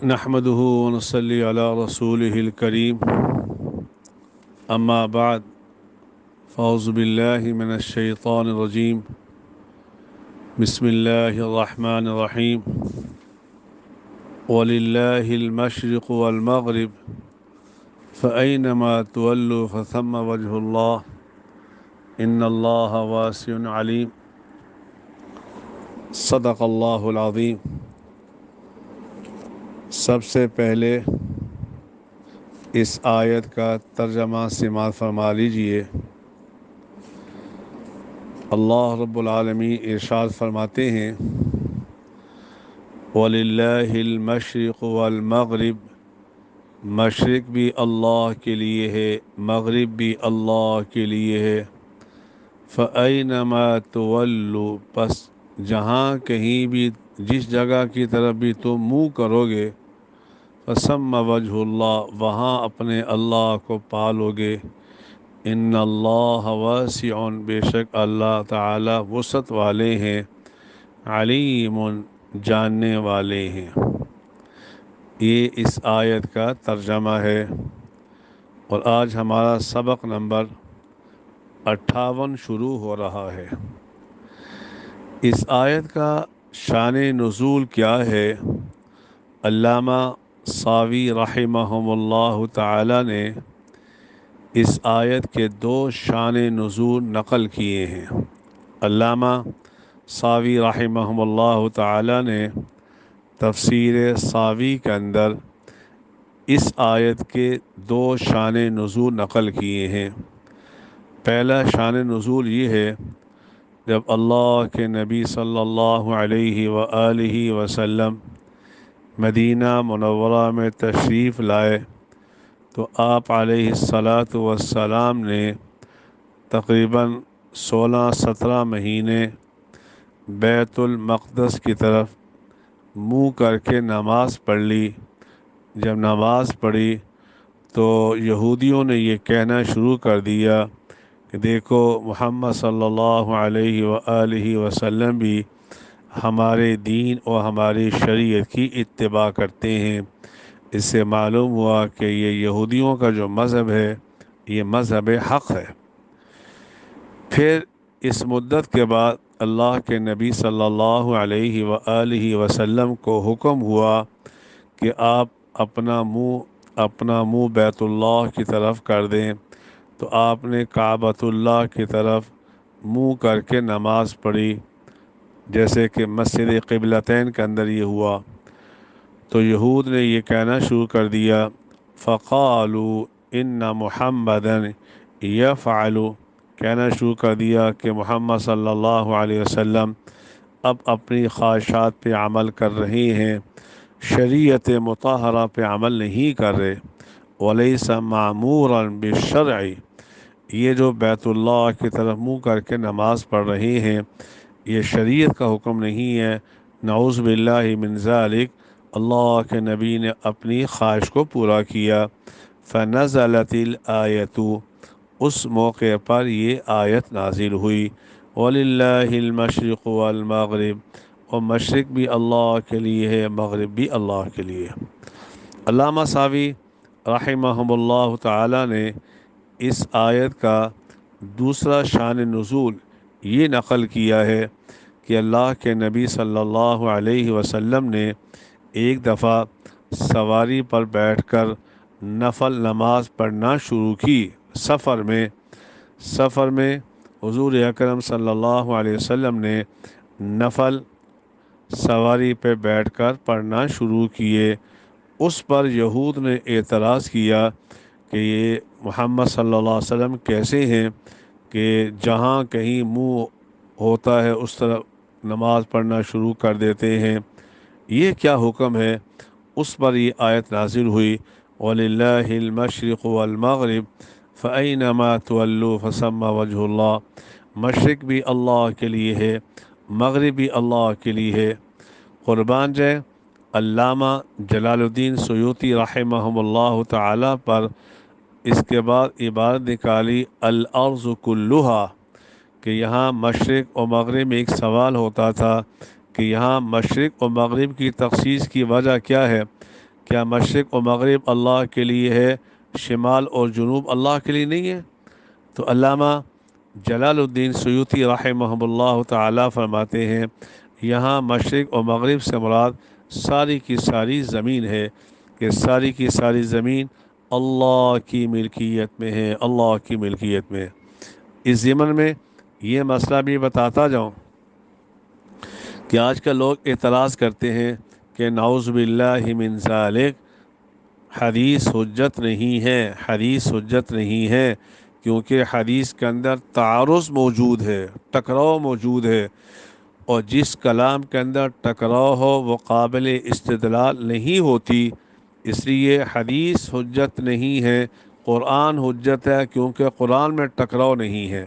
نحمده ونصلي على رسوله الكريم أما بعد فأعوذ بالله من الشيطان الرجيم بسم الله الرحمن الرحيم ولله المشرق والمغرب فأينما تولوا فثم وجه الله إن الله واسع عليم صدق اللہ العظیم۔ سب سے پہلے اس آیت کا ترجمہ سماعت فرما لیجئے۔ اللہ رب العالمین ارشاد فرماتے ہیں وَلِلَّهِ الْمَشْرِقُ وَالْمَغْرِبُ، مشرق بھی اللہ کے لیے ہے، مغرب بھی اللہ کے لیے ہے۔ فَأَيْنَمَا تُوَلُّوا، پس جہاں کہیں بھی جس جگہ کی طرف بھی تم منہ کرو گے، فَثَمَّ وَجْهُ اللَّهِ، وہاں اپنے اللہ کو پالو گے۔ ان اللہ واسع، بے شک اللہ تعالی وسعت والے ہیں، علیم، جاننے والے ہیں۔ یہ اس آیت کا ترجمہ ہے، اور آج ہمارا سبق نمبر 58 شروع ہو رہا ہے۔ اس آیت کا شان نزول کیا ہے؟ علامہ ساوی رحمہم اللہ تعالی نے اس آیت کے 2 شان نزول نقل کیے ہیں۔ علامہ ساوی رحمہم اللہ تعالی نے تفسیر ساوی کے اندر اس آیت کے 2 شان نزول نقل کیے ہیں۔ پہلا شان نزول یہ ہے، جب اللہ کے نبی صلی اللہ علیہ وآلہ وسلم مدینہ منورہ میں تشریف لائے تو آپ علیہ السلام نے تقریباً 16-17 مہینے بیت المقدس کی طرف منہ کر کے نماز پڑھ لی۔ جب نماز پڑھی تو یہودیوں نے یہ کہنا شروع کر دیا کہ دیکھو محمد صلی اللہ علیہ وآلہ وسلم بھی ہمارے دین اور ہماری شریعت کی اتباع کرتے ہیں۔ اس سے معلوم ہوا کہ یہ یہودیوں کا جو مذہب ہے یہ مذہب حق ہے۔ پھر اس مدت کے بعد اللہ کے نبی صلی اللہ علیہ وآلہ وسلم کو حکم ہوا کہ آپ اپنا منہ بیت اللہ کی طرف کر دیں، تو آپ نے کعبۃ اللہ کی طرف منہ کر کے نماز پڑھی، جیسے کہ مسجد قبلتین کے اندر یہ ہوا۔ تو یہود نے یہ کہنا شروع کر دیا، فقالوا ان محمدًا یفعل، کہنا شروع کر دیا کہ محمد صلی اللہ علیہ وسلم اب اپنی خواہشات پہ عمل کر رہے ہیں، شریعت مطہرہ پہ عمل نہیں کر رہے۔ ولیس معمورا بالشرع، یہ جو بیت اللہ کی طرف منہ کر کے نماز پڑھ رہے ہیں یہ شریعت کا حکم نہیں ہے، نعوذ باللہ من ذالک۔ اللہ کے نبی نے اپنی خواہش کو پورا کیا۔ فنزلت الآیت، اس موقع پر یہ آیت نازل ہوئی، وَلِلَّهِ الْمَشْرِقُ وَالْمَغْرِبُ، اور مشرق بھی اللہ کے لیے ہے، مغرب بھی اللہ کے لیے۔ علامہ ساوی رحمہم اللہ تعالی نے اس آیت کا دوسرا شان نزول یہ نقل کیا ہے کہ اللہ کے نبی صلی اللہ علیہ وسلم نے ایک دفعہ سواری پر بیٹھ کر نفل نماز پڑھنا شروع کی۔ سفر میں حضور اکرم صلی اللہ علیہ وسلم نے نفل سواری پہ بیٹھ کر پڑھنا شروع کیے۔ اس پر یہود نے اعتراض کیا کہ یہ محمد صلی اللہ علیہ وسلم کیسے ہیں کہ جہاں کہیں منہ ہوتا ہے اس طرف نماز پڑھنا شروع کر دیتے ہیں، یہ کیا حکم ہے؟ اس پر یہ آیت نازل ہوئی، وَلِلَّهِ الْمَشْرِقُ وَالْمَغْرِبُ فَأَيْنَمَا تُوَلُّوا فَثَمَّ وَجْهُ اللَّهِ، مشرق بھی اللہ کے لیے ہے، مغرب بھی اللہ کے لیے ہے۔ قربان جائے علامہ جلال الدین سیوطی رحمہم اللہ تعالی پر اس کے بعد عبارت نکالی الارض کلھا، کہ یہاں مشرق و مغرب میں ایک سوال ہوتا تھا کہ یہاں مشرق و مغرب کی تخصیص کی وجہ کیا ہے؟ کیا مشرق و مغرب اللہ کے لیے ہے، شمال اور جنوب اللہ کے لیے نہیں ہے؟ تو علامہ جلال الدین سیوطی رحمہ اللہ تعالی فرماتے ہیں یہاں مشرق و مغرب سے مراد ساری کی ساری زمین ہے، کہ ساری کی ساری زمین اللہ کی ملکیت میں ہے، اللہ کی ملکیت میں۔ اس ضمن میں یہ مسئلہ بھی بتاتا جاؤں کہ آج کل لوگ اعتراض کرتے ہیں کہ نعوذ باللہ من ذالک، حدیث حجت نہیں ہے، حدیث حجت نہیں ہے، کیونکہ حدیث کے اندر تعارض موجود ہے، ٹکراؤ موجود ہے، اور جس کلام کے اندر ٹکراؤ ہو وہ قابل استدلال نہیں ہوتی، اس لیے حدیث حجت نہیں ہے، قرآن حجت ہے، کیونکہ قرآن میں ٹکراؤ نہیں ہے۔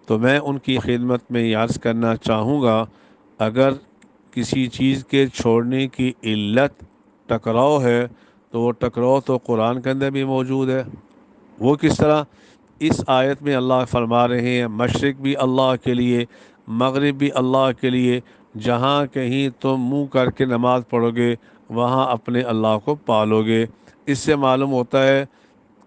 تو میں ان کی خدمت میں یہ عرض کرنا چاہوں گا، اگر کسی چیز کے چھوڑنے کی علت ٹکراؤ ہے تو وہ ٹکراؤ تو قرآن کے اندر بھی موجود ہے۔ وہ کس طرح؟ اس آیت میں اللہ فرما رہے ہیں مشرق بھی اللہ کے لیے، مغرب بھی اللہ کے لیے، جہاں کہیں تم منہ کر کے نماز پڑھو گے وہاں اپنے اللہ کو پالو گے۔ اس سے معلوم ہوتا ہے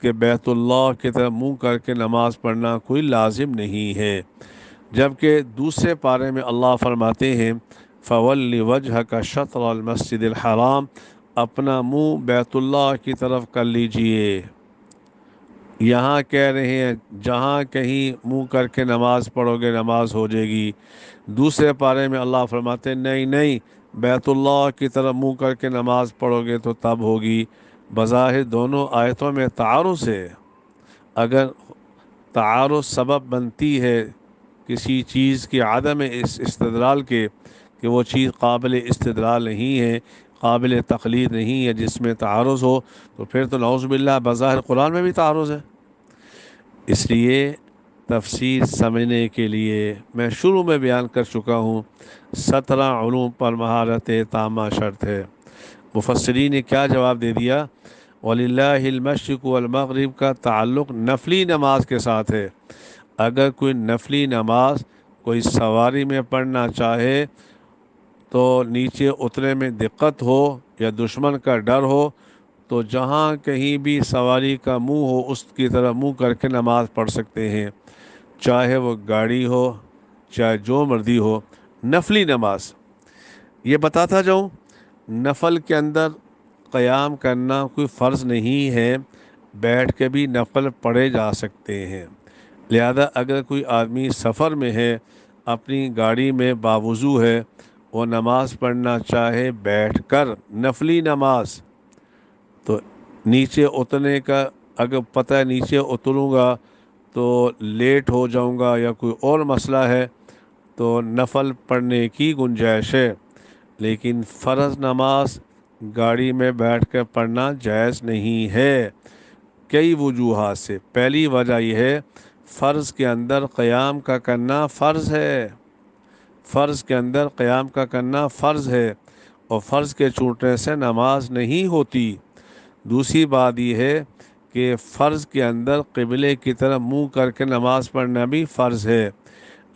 کہ بیت اللہ کی طرف منہ کر کے نماز پڑھنا کوئی لازم نہیں ہے۔ جبکہ دوسرے پارے میں اللہ فرماتے ہیں فَوَلِّ وَجْهَكَ شَطْرَ الْمَسْجِدِ الْحَرَامِ، اپنا منہ بیت اللہ کی طرف کر لیجئے۔ یہاں کہہ رہے ہیں جہاں کہیں منہ کر کے نماز پڑھو گے نماز ہو جائے گی، دوسرے پارے میں اللہ فرماتے ہیں نہیں نہیں، بیت اللہ کی طرف منہ کر کے نماز پڑھو گے تو تب ہوگی۔ بظاہر دونوں آیتوں میں تعارض ہے، اگر تعارض سبب بنتی ہے کسی چیز کی عدم استدلال کے، کہ وہ چیز قابل استدلال نہیں ہے، قابل تقلید نہیں ہے، جس میں تعارض ہو، تو پھر تو نعوذ باللہ بظاہر قرآن میں بھی تعارض ہے۔ اس لیے تفسیر سمجھنے کے لیے میں شروع میں بیان کر چکا ہوں 17 علوم پر مہارت تامہ شرط ہے۔ مفسرین نے کیا جواب دے دیا؟ وَلِلَّهِ الْمَشْرِقُ وَالْمَغْرِبُ کا تعلق نفلی نماز کے ساتھ ہے۔ اگر کوئی نفلی نماز کوئی سواری میں پڑھنا چاہے تو نیچے اترنے میں دقت ہو یا دشمن کا ڈر ہو تو جہاں کہیں بھی سواری کا منہ ہو اس کی طرف منہ کر کے نماز پڑھ سکتے ہیں، چاہے وہ گاڑی ہو چاہے جو مرضی ہو۔ نفلی نماز یہ بتاتا جاؤں، نفل کے اندر قیام کرنا کوئی فرض نہیں ہے، بیٹھ کے بھی نفل پڑھے جا سکتے ہیں۔ لہذا اگر کوئی آدمی سفر میں ہے، اپنی گاڑی میں باوضو ہے، وہ نماز پڑھنا چاہے بیٹھ کر نفلی نماز، تو نیچے اترنے کا اگر پتہ ہے نیچے اتروں گا تو لیٹ ہو جاؤں گا یا کوئی اور مسئلہ ہے تو نفل پڑھنے کی گنجائش ہے، لیکن فرض نماز گاڑی میں بیٹھ کر پڑھنا جائز نہیں ہے کئی وجوہات سے۔ پہلی وجہ یہ ہے فرض کے اندر قیام کا کرنا فرض ہے، فرض کے اندر قیام کا کرنا فرض ہے، اور فرض کے چھوٹنے سے نماز نہیں ہوتی۔ دوسری بات یہ ہے کہ فرض کے اندر قبلے کی طرف منہ کر کے نماز پڑھنا بھی فرض ہے،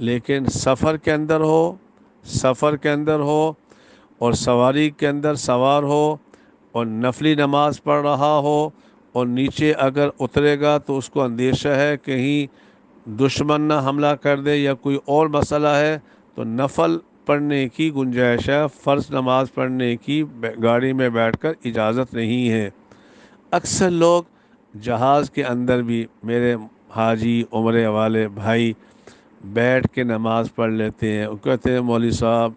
لیکن سفر کے اندر ہو، سفر کے اندر ہو اور سواری کے اندر سوار ہو اور نفلی نماز پڑھ رہا ہو اور نیچے اگر اترے گا تو اس کو اندیشہ ہے کہیں دشمن نہ حملہ کر دے یا کوئی اور مسئلہ ہے، تو نفل پڑھنے کی گنجائش ہے، فرض نماز پڑھنے کی گاڑی میں بیٹھ کر اجازت نہیں ہے۔ اکثر لوگ جہاز کے اندر بھی، میرے حاجی عمرے والے بھائی بیٹھ کے نماز پڑھ لیتے ہیں، وہ کہتے ہیں مولوی صاحب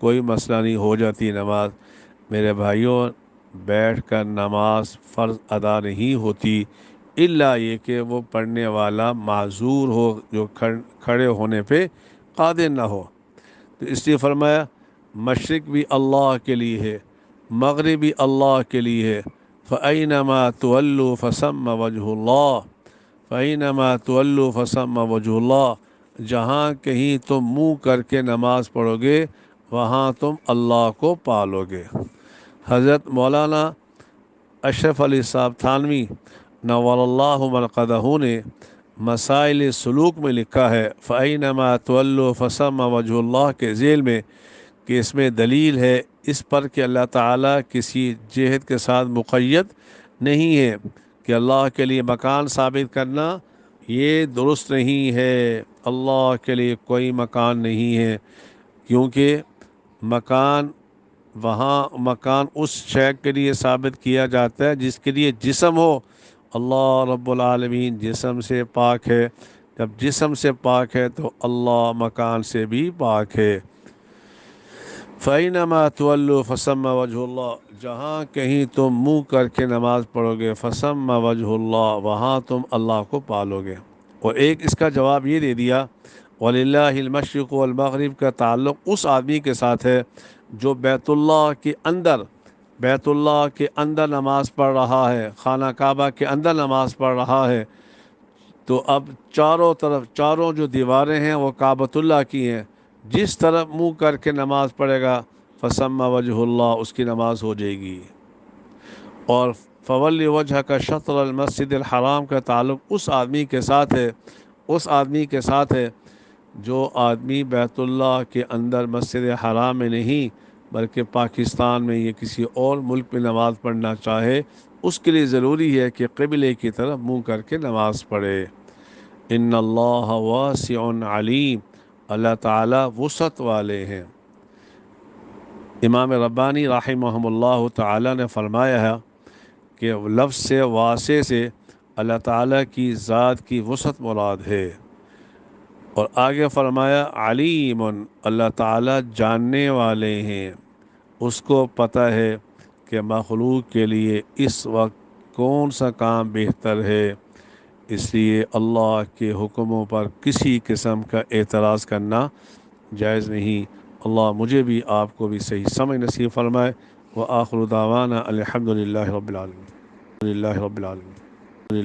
کوئی مسئلہ نہیں ہو جاتی نماز۔ میرے بھائیوں، بیٹھ کر نماز فرض ادا نہیں ہوتی الا یہ کہ وہ پڑھنے والا معذور ہو، جو کھڑے ہونے پہ قادر نہ ہو۔ تو اس لیے فرمایا مشرق بھی اللہ کے لیے ہے، مغرب بھی اللہ کے لیے ہے۔ فَأَيْنَمَا تُوَلُّوا فَثَمَّ وَجْهُ اللَّهِ، فَأَيْنَمَا تُوَلُّوا فَثَمَّ وَجْهُ اللَّهِ، جہاں کہیں تم منہ کر کے نماز پڑھو گے وہاں تم اللہ کو پالو گے۔ حضرت مولانا اشرف علی صاحب تھانوی نور اللہ مرقدہ نے مسائل سلوک میں لکھا ہے فَأَيْنَمَا تُوَلُّوا فَثَمَّ وَجْهُ اللَّهِ کے ذیل میں کہ اس میں دلیل ہے اس پر کہ اللہ تعالیٰ کسی جہت کے ساتھ مقید نہیں ہے، کہ اللہ کے لیے مکان ثابت کرنا یہ درست نہیں ہے۔ اللہ کے لیے کوئی مکان نہیں ہے، کیونکہ مکان مکان اس شے کے لیے ثابت کیا جاتا ہے جس کے لیے جسم ہو۔ اللہ رب العالمین جسم سے پاک ہے، جب جسم سے پاک ہے تو اللہ مکان سے بھی پاک ہے۔ فَأَيْنَمَا تُوَلُّوا فَثَمَّ وَجْهُ اللَّهِ، جہاں کہیں تم منہ کر کے نماز پڑھو گے فَثَمَّ وَجْهُ اللَّهِ، وہاں تم اللہ کو پالو گے۔ اور ایک اس کا جواب یہ دے دیا وَلِلَّهِ الْمَشْرِقُ وَالْمَغْرِبُ کا تعلق اس آدمی کے ساتھ ہے جو بیت اللہ کے اندر نماز پڑھ رہا ہے، خانہ کعبہ کے اندر نماز پڑھ رہا ہے، تو اب چاروں جو دیواریں ہیں وہ کعبۃ اللہ کی ہیں، جس طرف منہ کر کے نماز پڑھے گا فسم وجہ اللہ، اس کی نماز ہو جائے گی۔ اور فولی وجہ کا شطر المسجد الحرام کا تعلق اس آدمی کے ساتھ ہے جو آدمی بیت اللہ کے اندر مسجد حرام میں نہیں بلکہ پاکستان میں یا کسی اور ملک میں نماز پڑھنا چاہے، اس کے لیے ضروری ہے کہ قبلے کی طرف منہ کر کے نماز پڑھے۔ ان اللہ واسع علیم، اللہ تعالیٰ وسعت والے ہیں۔ امام ربانی رحمہ اللہ تعالیٰ نے فرمایا ہے کہ لفظ سے واسع سے اللہ تعالیٰ کی ذات کی وسعت مراد ہے، اور آگے فرمایا علیم، اللہ تعالیٰ جاننے والے ہیں، اس کو پتہ ہے کہ مخلوق کے لیے اس وقت کون سا کام بہتر ہے، اس لیے اللہ کے حکموں پر کسی قسم کا اعتراض کرنا جائز نہیں۔ اللہ مجھے بھی آپ کو بھی صحیح سمجھ نصیب فرمائے۔ وآخر دعوانا الحمد للہ رب العالمین۔